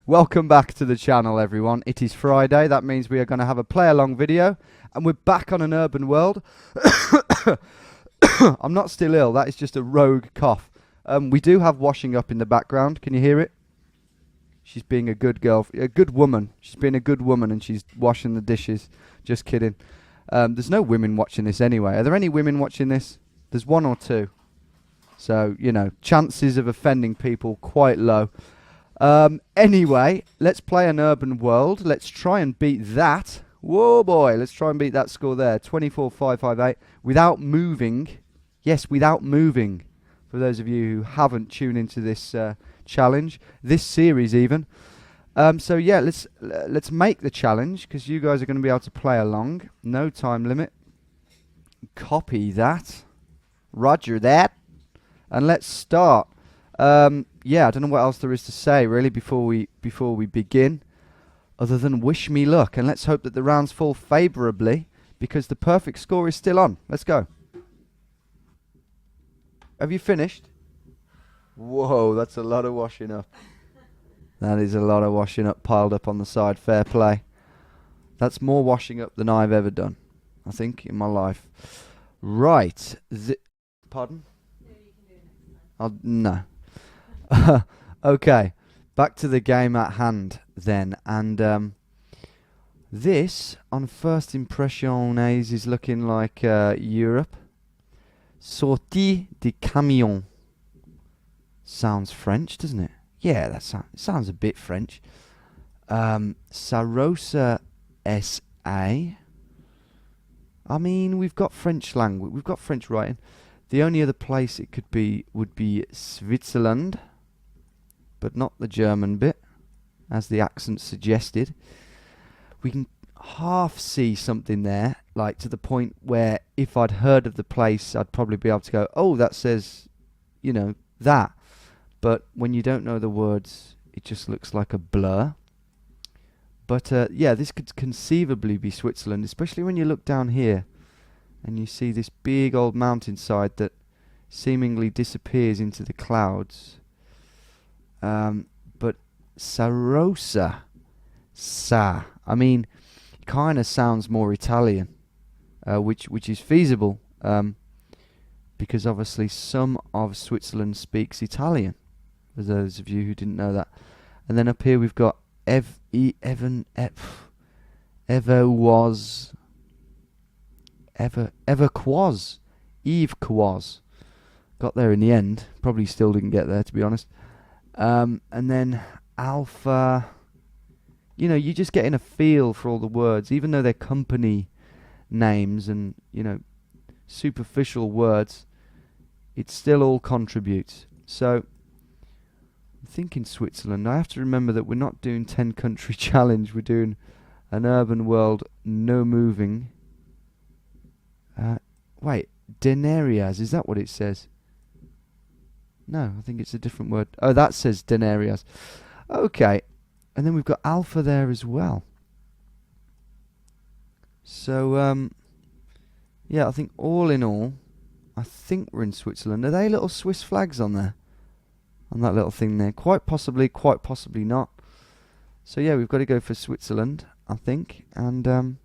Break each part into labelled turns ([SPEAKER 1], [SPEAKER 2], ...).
[SPEAKER 1] Welcome back to the channel, everyone. It is Friday. That means we are going to have a play-along video, and we're back on an urban world. I'm not still ill. That is just a rogue cough. We do have washing up in the background. Can you hear it? She's being a good girl, a good woman. She's being a good woman, and she's washing the dishes. Just kidding. There's no women watching this anyway. Are there any women watching this? There's one or two. So, you know, chances of offending people quite low. Anyway, let's play an urban world. Let's try and beat that. Whoa, boy. Let's try and beat that score there. 24,558 without moving. Yes, without moving. For those of you who haven't tuned into this challenge, this series even. So yeah, let's make the challenge because you guys are going to be able to play along. No time limit. Copy that. Roger that. And let's start. Yeah, I don't know what else there is to say really before we begin, other than wish me luck, and let's hope that the rounds fall favourably because the perfect score is still on. Let's go. Have you finished? Whoa, that's a lot of washing up. That is a lot of washing up piled up on the side. Fair play. That's more washing up than I've ever done, I think, in my life. Right. Pardon? No. Okay, back to the game at hand then, and this, on first impressions, is looking like Europe. Sortie de camion. Sounds French, doesn't it? Yeah, that sounds a bit French. Sarosa S.A. I mean, we've got French language, we've got French writing. The only other place it could be would be Switzerland, but not the German bit, as the accent suggested. We can half see something there, like to the point where if I'd heard of the place, I'd probably be able to go, oh, that says, you know, that. But when you don't know the words, it just looks like a blur. But yeah, this could conceivably be Switzerland, especially when you look down here and you see this big old mountainside that seemingly disappears into the clouds. But Sarosa, I mean, it kind of sounds more Italian, which is feasible, because obviously some of Switzerland speaks Italian, for those of you who didn't know that. And then up here we've got Evequois. Got there in the end. Probably still didn't get there, to be honest. And then Alpha. You know, you're just getting a feel for all the words, even though they're company names and, you know, superficial words. It still all contributes. So, I'm thinking Switzerland. I have to remember that we're not doing 10 country challenge. We're doing an urban world, no moving. Wait, denarias, is that what it says? No, I think it's a different word. Oh, that says denarias. Okay, and then we've got alpha there as well. So, yeah, I think all in all, I think we're in Switzerland. Are they little Swiss flags on there? On that little thing there? Quite possibly not. So yeah, we've got to go for Switzerland, I think, and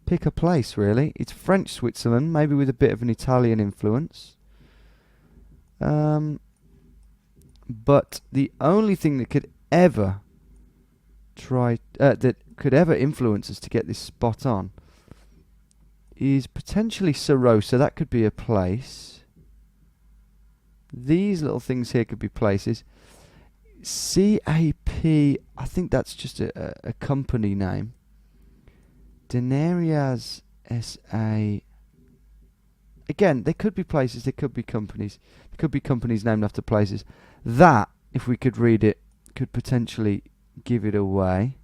[SPEAKER 1] pick a place really. It's French Switzerland, maybe with a bit of an Italian influence. But the only thing that could ever influence us to get this spot on is potentially Sarosa. That could be a place. These little things here could be places. CAP, I think that's just a company name. Denarias SA. Again, they could be places, they could be companies. There could be companies named after places. That, if we could read it, could potentially give it away.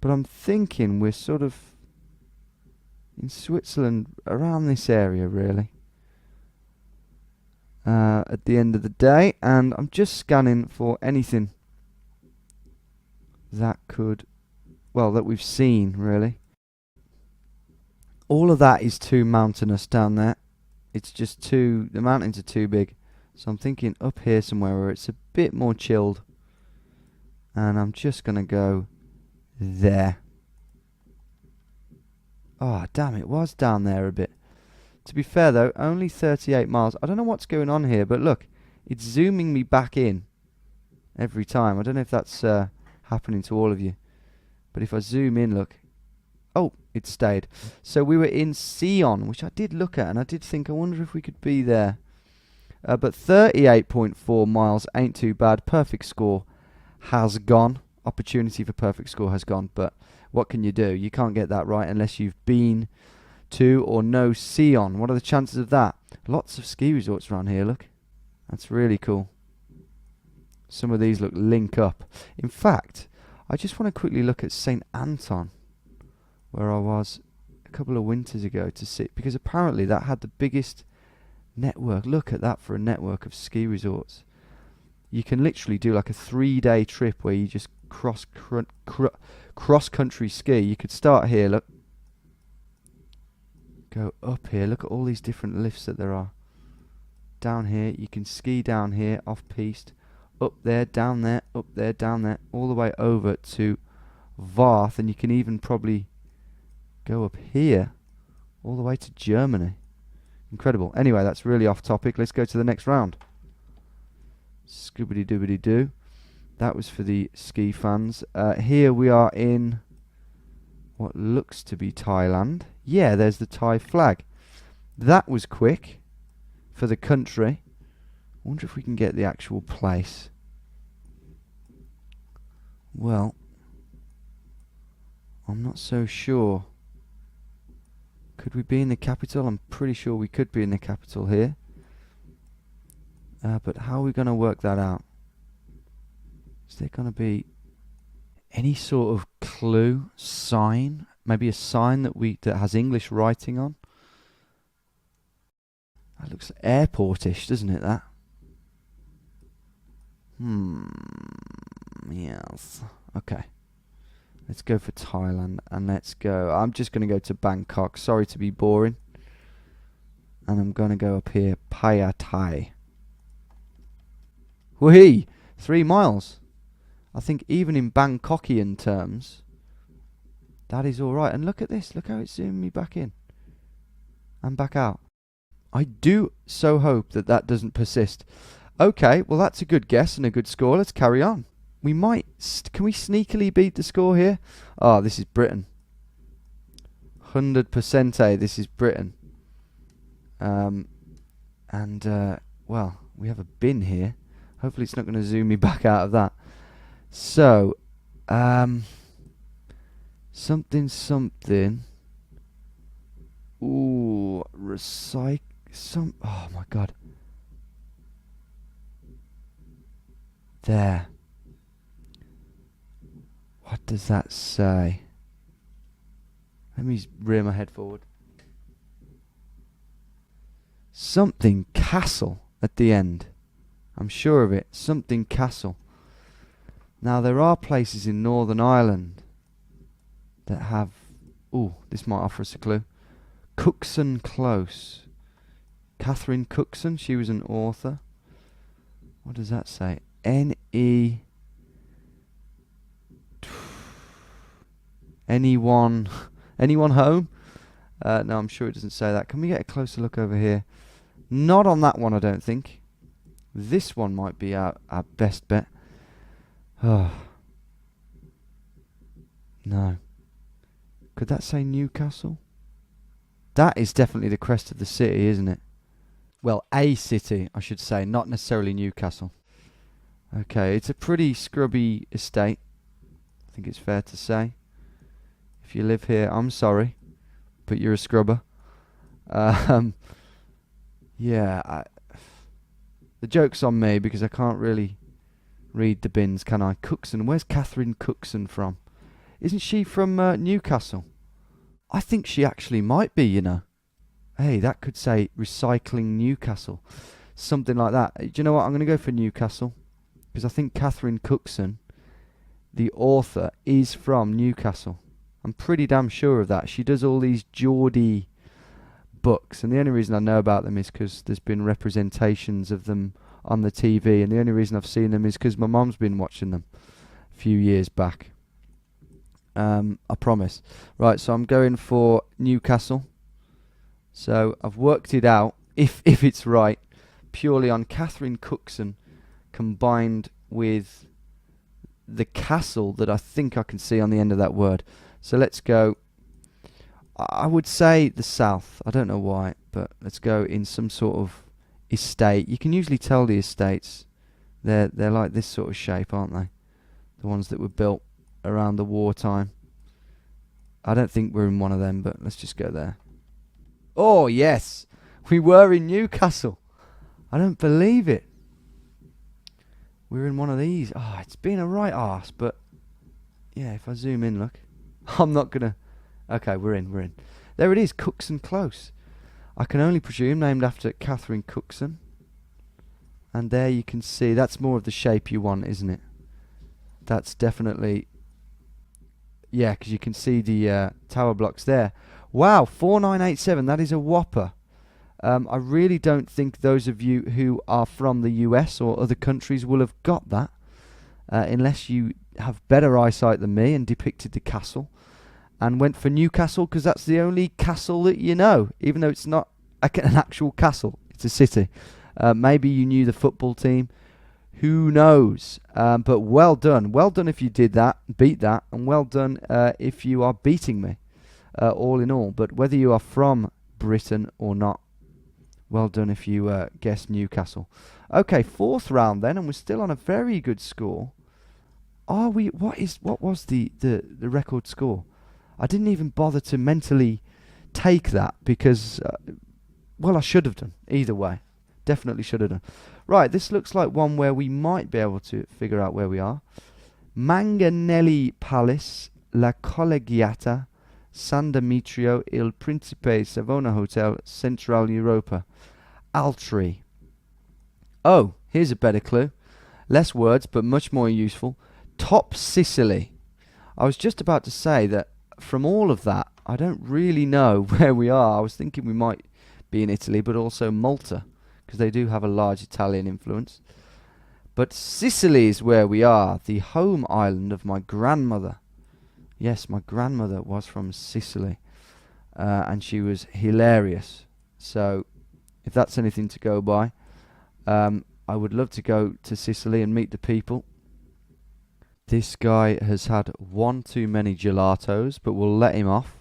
[SPEAKER 1] But I'm thinking we're sort of in Switzerland, around this area, really. At the end of the day, and I'm just scanning for anything that could, well, that we've seen, really. All of that is too mountainous down there. It's just too, the mountains are too big. So I'm thinking up here somewhere where it's a bit more chilled. And I'm just going to go there. Oh, damn, it was down there a bit. To be fair, though, only 38 miles. I don't know what's going on here, but look, it's zooming me back in every time. I don't know if that's happening to all of you. But if I zoom in, look. Oh, it stayed. So we were in Sion, which I did look at, and I did think, I wonder if we could be there. But 38.4 miles ain't too bad. Perfect score has gone. Opportunity for perfect score has gone. But what can you do? You can't get that right unless you've been to or know Sion. What are the chances of that? Lots of ski resorts around here, look. That's really cool. Some of these look link up. In fact, I just want to quickly look at St. Anton, where I was a couple of winters ago to see, because apparently that had the biggest network. Look at that for a network of ski resorts. You can literally do like a 3-day trip where you just cross-country ski. You could start here, look. Go up here. Look at all these different lifts that there are. Down here, you can ski down here, off-piste. Up there, down there, up there, down there. All the way over to Varth. And you can even probably go up here, all the way to Germany. Incredible. Anyway, that's really off topic. Let's go to the next round. Scoobity-doobity-doo. That was for the ski fans. Here we are in what looks to be Thailand. Yeah, there's the Thai flag. That was quick for the country. I wonder if we can get the actual place. Well, I'm not so sure. Could we be in the capital? I'm pretty sure we could be in the capital here. But how are we going to work that out? Is there going to be any sort of clue, sign? Maybe a sign that has English writing on? That looks airportish, doesn't it, that? Yes. Okay. Let's go for Thailand, and let's go. I'm just going to go to Bangkok. Sorry to be boring. And I'm going to go up here, Phaya Thai. Whee! 3 miles. I think even in Bangkokian terms, that is alright. And look at this. Look how it's zooming me back in. And back out. I do so hope that that doesn't persist. Okay, well that's a good guess and a good score. Let's carry on. We might... can we sneakily beat the score here? Oh, this is Britain. 100% this is Britain. Well, we have a bin here. Hopefully it's not going to zoom me back out of that. So, something. Ooh, oh my god. There. What does that say? Let me rear my head forward. Something castle at the end. I'm sure of it. Something castle. Now there are places in Northern Ireland that have... ooh, this might offer us a clue. Cookson Close. Catherine Cookson, she was an author. What does that say? N-E... Anyone home? No, I'm sure it doesn't say that. Can we get a closer look over here? Not on that one, I don't think. This one might be our best bet. Oh. No. Could that say Newcastle? That is definitely the crest of the city, isn't it? Well, a city, I should say, not necessarily Newcastle. Okay, it's a pretty scrubby estate. I think it's fair to say. If you live here, I'm sorry, but you're a scrubber. Yeah, the joke's on me because I can't really read the bins, can I? Cookson, where's Catherine Cookson from? Isn't she from Newcastle? I think she actually might be, you know. Hey, that could say Recycling Newcastle. Something like that. Do you know what? I'm going to go for Newcastle because I think Catherine Cookson, the author, is from Newcastle. I'm pretty damn sure of that. She does all these Geordie books, and the only reason I know about them is because there's been representations of them on the TV, and the only reason I've seen them is because my mum's been watching them few years back. I promise. Right, so I'm going for Newcastle. So I've worked it out, if it's right, purely on Catherine Cookson combined with the castle that I think I can see on the end of that word. So let's go. I would say the south. I don't know why, but let's go in some sort of estate. You can usually tell the estates. They're like this sort of shape, aren't they? The ones that were built around the wartime. I don't think we're in one of them, but let's just go there. Oh, yes. We were in Newcastle. I don't believe it. We're in one of these. Oh, it's been a right arse, but yeah, if I zoom in, look. I'm not going to... Okay, we're in. There it is, Cookson Close. I can only presume named after Catherine Cookson. And there you can see, that's more of the shape you want, isn't it? That's definitely... Yeah, because you can see the tower blocks there. Wow, 4987, that is a whopper. I really don't think those of you who are from the US or other countries will have got that. Unless you have better eyesight than me and depicted the castle. And went for Newcastle because that's the only castle that you know. Even though it's not an actual castle. It's a city. Maybe you knew the football team. Who knows? But well done. Well done if you did that, beat that. And well done if you are beating me. All in all. But whether you are from Britain or not, well done if you guessed Newcastle. Okay, fourth round then, and we're still on a very good score. Are we? What was the record score? I didn't even bother to mentally take that because, well, I should have done. Either way, definitely should have done. Right, this looks like one where we might be able to figure out where we are. Manganelli Palace, La Collegiata, San Demetrio, Il Principe Savona Hotel, Central Europa. Altri. Oh, here's a better clue. Less words, but much more useful. Top Sicily. I was just about to say that from all of that, I don't really know where we are. I was thinking we might be in Italy, but also Malta, because they do have a large Italian influence. But Sicily is where we are, the home island of my grandmother. Yes, my grandmother was from Sicily, and she was hilarious. So, if that's anything to go by, I would love to go to Sicily and meet the people. This guy has had one too many gelatos, but we'll let him off,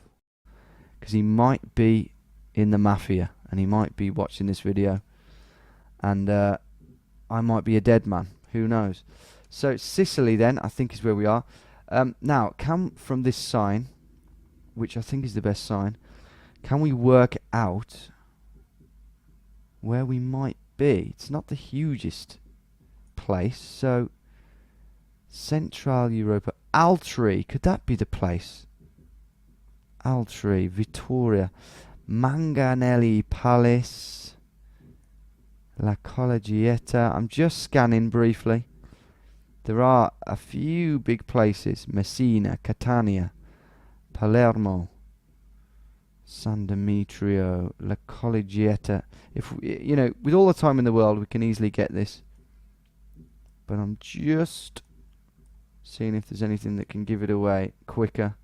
[SPEAKER 1] because he might be in the mafia, and he might be watching this video, and I might be a dead man. Who knows? So, Sicily then, I think is where we are. Now, from this sign, which I think is the best sign, can we work out where we might be? It's not the hugest place, so Central Europa. Altri, could that be the place? Altri, Vittoria, Manganelli Palace, La Collegiata. I'm just scanning briefly. There are a few big places. Messina, Catania, Palermo, San Demetrio, La Collegiata. If you know, with all the time in the world, we can easily get this. But I'm just seeing if there's anything that can give it away quicker.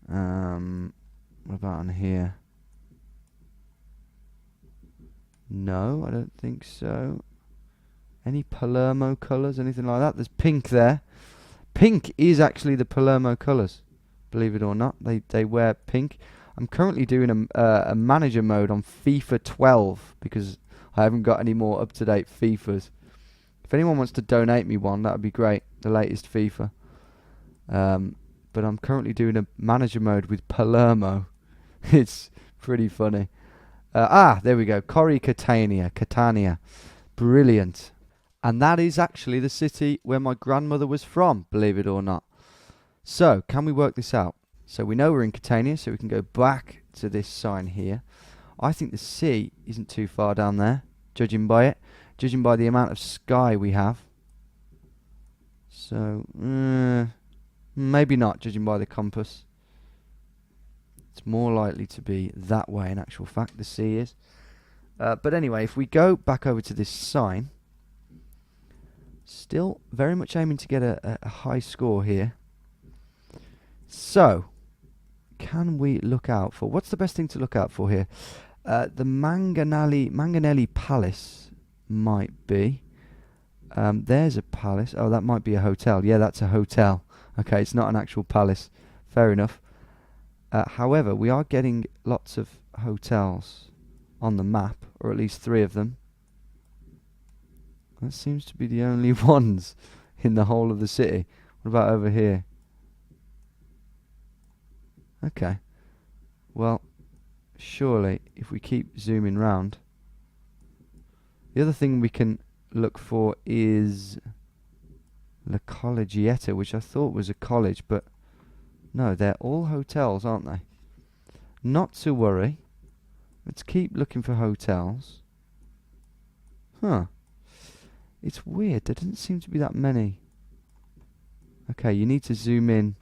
[SPEAKER 1] What about on here? No, I don't think so. Any Palermo colours, anything like that? There's pink there. Pink is actually the Palermo colours, believe it or not. They wear pink. I'm currently doing a manager mode on FIFA 12 because I haven't got any more up-to-date FIFAs. If anyone wants to donate me one, that would be great. The latest FIFA. But I'm currently doing a manager mode with Palermo. It's pretty funny. There we go. Cori Catania. Brilliant. And that is actually the city where my grandmother was from, believe it or not. So, can we work this out? So we know we're in Catania, so we can go back to this sign here. I think the sea isn't too far down there, judging by it. Judging by the amount of sky we have. So, maybe not, judging by the compass. It's more likely to be that way, in actual fact, the sea is. But anyway, if we go back over to this sign. Still very much aiming to get a high score here. So, can we look out for... What's the best thing to look out for here? The Manganelli Palace might be. There's a palace. Oh, that might be a hotel. Yeah, that's a hotel. Okay, it's not an actual palace. Fair enough. However, we are getting lots of hotels on the map, or at least 3 of them. That seems to be the only ones in the whole of the city. What about over here? Okay. Well, surely, if we keep zooming round... The other thing we can look for is La Collegietta, which I thought was a college, but no, they're all hotels, aren't they? Not to worry. Let's keep looking for hotels. Huh. It's weird, there doesn't seem to be that many. Okay, you need to zoom in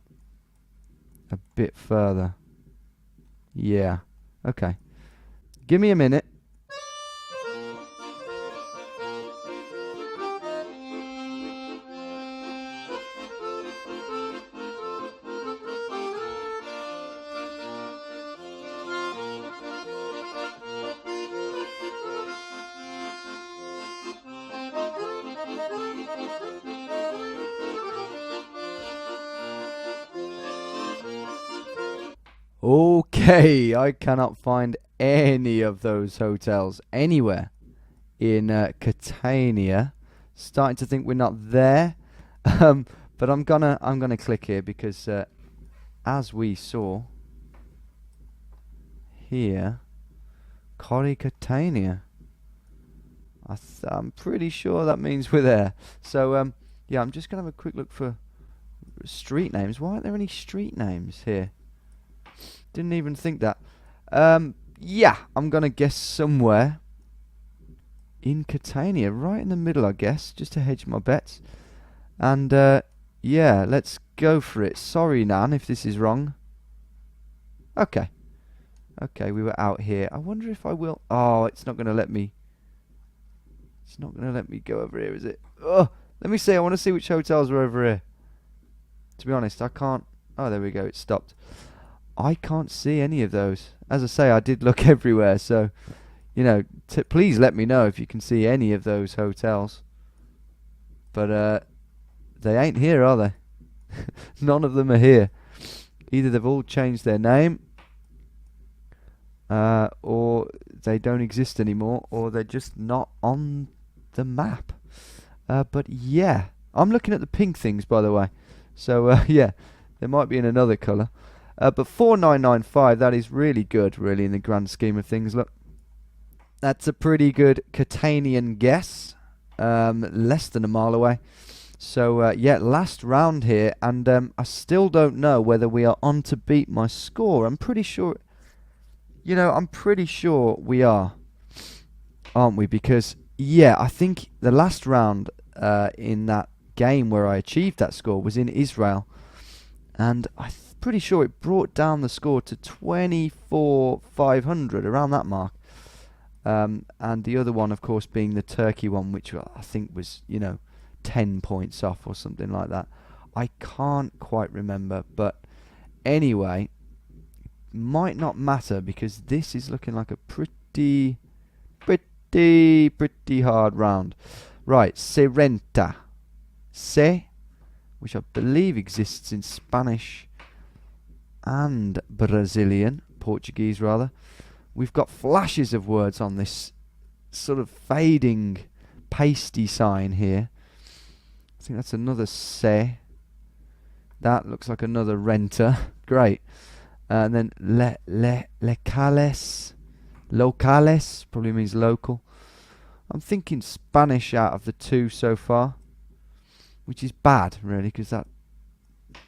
[SPEAKER 1] a bit further. Yeah, okay. Give me a minute. Okay, I cannot find any of those hotels anywhere in Catania. Starting to think we're not there, but I'm gonna click here because as we saw here, Corri Catania. I'm pretty sure that means we're there. So yeah, I'm just gonna have a quick look for street names. Why aren't there any street names here? Didn't even think that. Yeah, I'm gonna guess somewhere in Catania, right in the middle, I guess, just to hedge my bets. And yeah, let's go for it. Sorry, Nan, if this is wrong. Okay. Okay, we were out here. I wonder if I will... Oh, it's not gonna let me... It's not gonna let me go over here, is it? Oh, let me see. I want to see which hotels are over here. To be honest, I can't... Oh, there we go. It stopped. I can't see any of those. As I say, I did look everywhere, so, you know, please let me know if you can see any of those hotels. But they ain't here, are they? None of them are here. Either they've all changed their name, or they don't exist anymore, or they're just not on the map. But yeah, I'm looking at the pink things, by the way. So yeah, they might be in another colour. But 4995, that is really good, really, in the grand scheme of things. Look, that's a pretty good Catanian guess. Less than a mile away. So, yeah, last round here, and I still don't know whether we are on to beat my score. I'm pretty sure, you know, I'm pretty sure we are, aren't we? Because, yeah, I think the last round in that game where I achieved that score was in Israel, and I'm pretty sure it brought down the score to 24,500, around that mark. And the other one, of course, being the Turkey one, which I think was, you know, 10 points off or something like that. I can't quite remember, but anyway, might not matter because this is looking like a pretty hard round. Right, Serenta. Se, which I believe exists in Spanish and Brazilian, Portuguese rather. We've got flashes of words on this sort of fading pasty sign here. I think that's another se. That looks like another renter. Great. And then locales probably means local. I'm thinking Spanish out of the two so far, which is bad really because that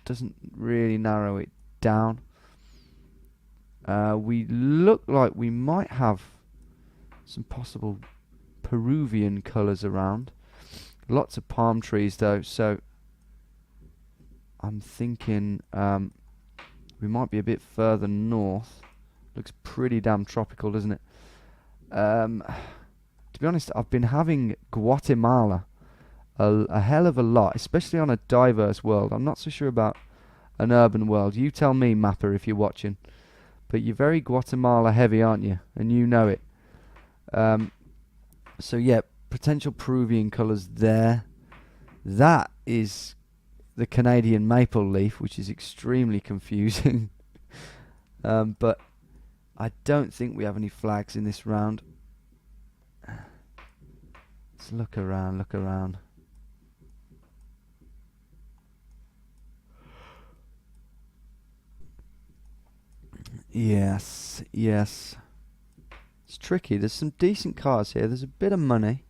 [SPEAKER 1] doesn't really narrow it down. We look like we might have some possible Peruvian colours around. Lots of palm trees though, so I'm thinking we might be a bit further north. Looks pretty damn tropical, doesn't it? To be honest, I've been having Guatemala a hell of a lot, especially on a diverse world. I'm not so sure about an urban world. You tell me, Mapper, if you're watching. But you're very Guatemala heavy, aren't you? And you know it. So yeah, potential Peruvian colours there. That is the Canadian maple leaf, which is extremely confusing. But I don't think we have any flags in this round. Let's look around, look around. Yes, yes. It's tricky. There's some decent cars here. There's a bit of money.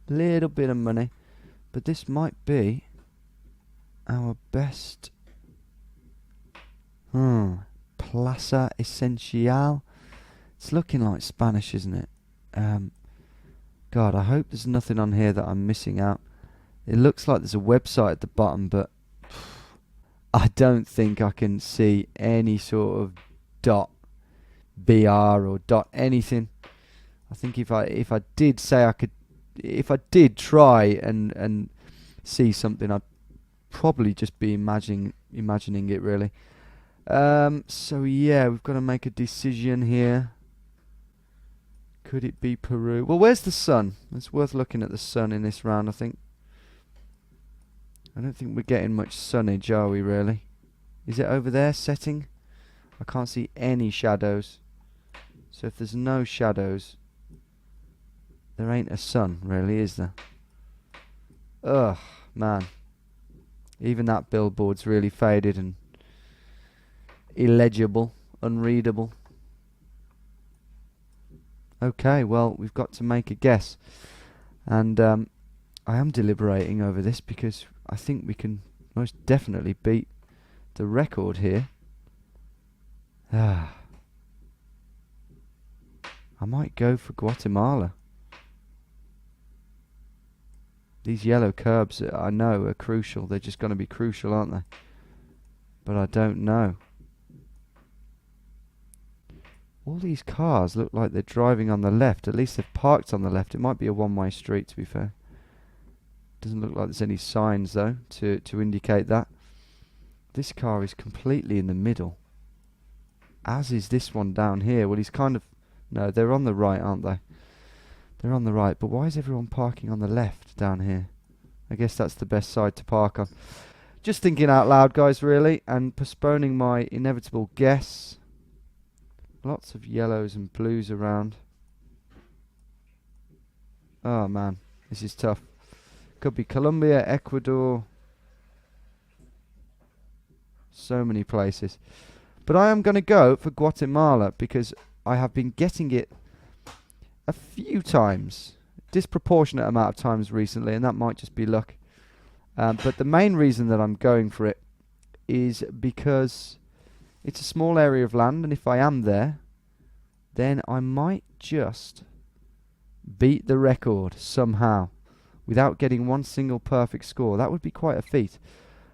[SPEAKER 1] Little bit of money. But this might be our best. Plaza Esencial. It's looking like Spanish, isn't it? God, I hope there's nothing on here that I'm missing out. It looks like there's a website at the bottom, but I don't think I can see any sort of .br or .anything. I think if I did say I could, if I did try and see something, I'd probably just be imagining it really. So yeah, we've got to make a decision here. Could it be Peru? Well, where's the sun? It's worth looking at the sun in this round, I think. I don't think we're getting much sunnage, are we really? Is it over there setting? I can't see any shadows. So if there's no shadows, there ain't a sun, really, is there? Ugh, man. Even that billboard's really faded and illegible, unreadable. Okay, well, we've got to make a guess. And I am deliberating over this because I think we can most definitely beat the record here. I might go for Guatemala. These yellow curbs, I know, are crucial. They're just going to be crucial, aren't they? But I don't know. All these cars look like they're driving on the left. At least they've parked on the left. It might be a one-way street, to be fair. Doesn't look like there's any signs, though, to indicate that. This car is completely in the middle. As is this one down here. Well, he's kind of... No, they're on the right, aren't they? They're on the right. But why is everyone parking on the left down here? I guess that's the best side to park on. Just thinking out loud, guys, really. And postponing my inevitable guess. Lots of yellows and blues around. Oh, man. This is tough. Could be Colombia, Ecuador. So many places. But I am going to go for Guatemala because I have been getting it a few times. Disproportionate amount of times recently, and that might just be luck. But the main reason that I'm going for it is because it's a small area of land, and if I am there, then I might just beat the record somehow without getting one single perfect score. That would be quite a feat.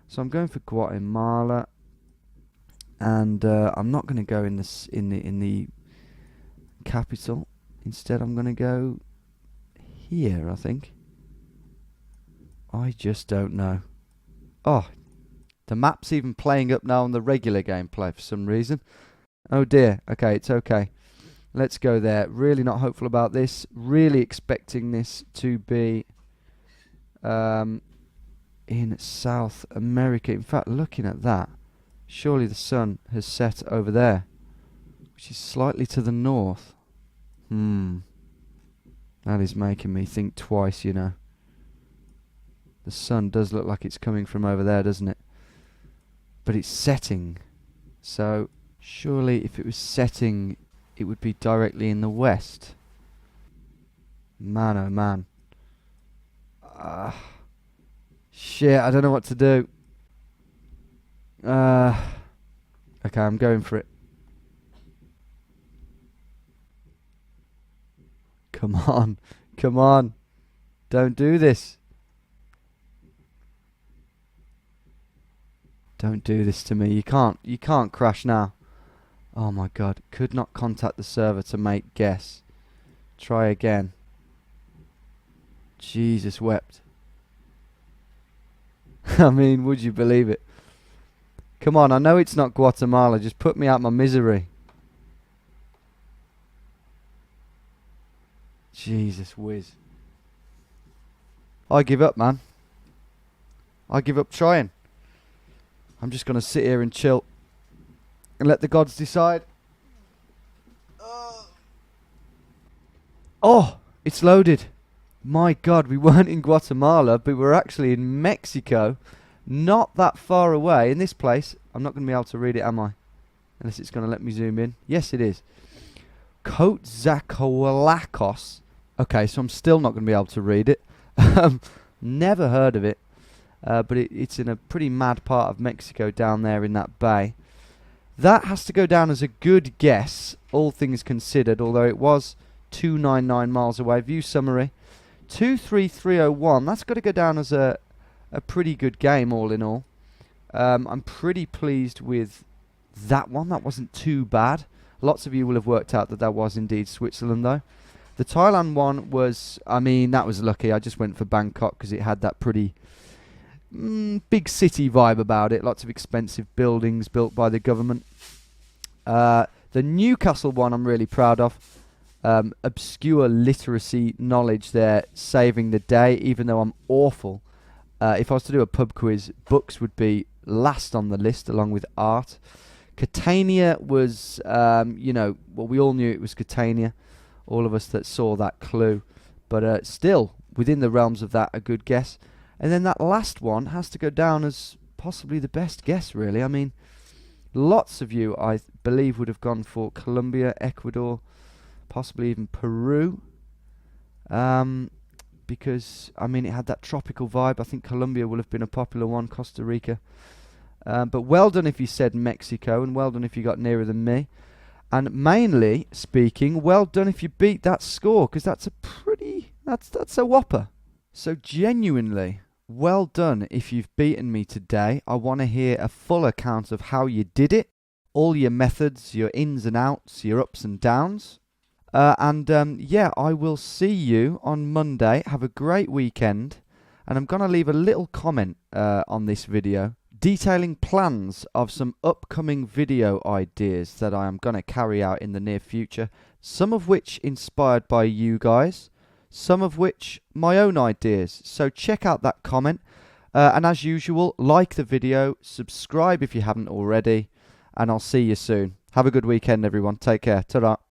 [SPEAKER 1] So I'm going for Guatemala, and I'm not going to go in the capital. Instead, I'm going to go here, I think. I just don't know. Oh, the map's even playing up now on the regular gameplay for some reason. Oh dear. Okay, it's okay. Let's go there. Really not hopeful about this. Really expecting this to be in South America. In fact, looking at that, surely the sun has set over there, which is slightly to the north. That is making me think twice, you know. The sun does look like it's coming from over there, doesn't it? But it's setting. So, surely if it was setting, it would be directly in the west. Man, oh man. Shit, I don't know what to do. Okay, I'm going for it. Come on. Come on. Don't do this. Don't do this to me. You can't crash now. Oh my god. Could not contact the server to make guess. Try again. Jesus wept. I mean, would you believe it? Come on, I know it's not Guatemala. Just put me out my misery. Jesus whiz. I give up, man. I give up trying. I'm just going to sit here and chill and let the gods decide. Oh, it's loaded. My God, we weren't in Guatemala, but we were actually in Mexico, not that far away. In this place, I'm not going to be able to read it, am I? Unless it's going to let me zoom in. Yes, it is. Coatzacoalcos. Okay, so I'm still not going to be able to read it. Never heard of it, but it's in a pretty mad part of Mexico down there in that bay. That has to go down as a good guess, all things considered, although it was 299 miles away. View summary. 23301. That's got to go down as a pretty good game, all in all. I'm pretty pleased with that one. That wasn't too bad. Lots of you will have worked out that was indeed Switzerland, though. The Thailand one was, I mean, that was lucky. I just went for Bangkok because it had that pretty big city vibe about it. Lots of expensive buildings built by the government. The Newcastle one I'm really proud of. Obscure literacy knowledge there, saving the day, even though I'm awful. If I was to do a pub quiz, books would be last on the list along with art. Catania was, well, we all knew it was Catania. All of us that saw that clue. But still, within the realms of that, a good guess. And then that last one has to go down as possibly the best guess, really. I mean, lots of you, I believe, would have gone for Colombia, Ecuador, possibly even Peru. Because, I mean, it had that tropical vibe. I think Colombia will have been a popular one, Costa Rica. But well done if you said Mexico, and well done if you got nearer than me. And mainly speaking, well done if you beat that score, because that's a whopper. So genuinely, well done if you've beaten me today. I want to hear a full account of how you did it, all your methods, your ins and outs, your ups and downs. Yeah, I will see you on Monday. Have a great weekend. And I'm going to leave a little comment on this video detailing plans of some upcoming video ideas that I am going to carry out in the near future. Some of which inspired by you guys. Some of which my own ideas. So check out that comment. And as usual, like the video. Subscribe if you haven't already. And I'll see you soon. Have a good weekend, everyone. Take care. Ta-ra.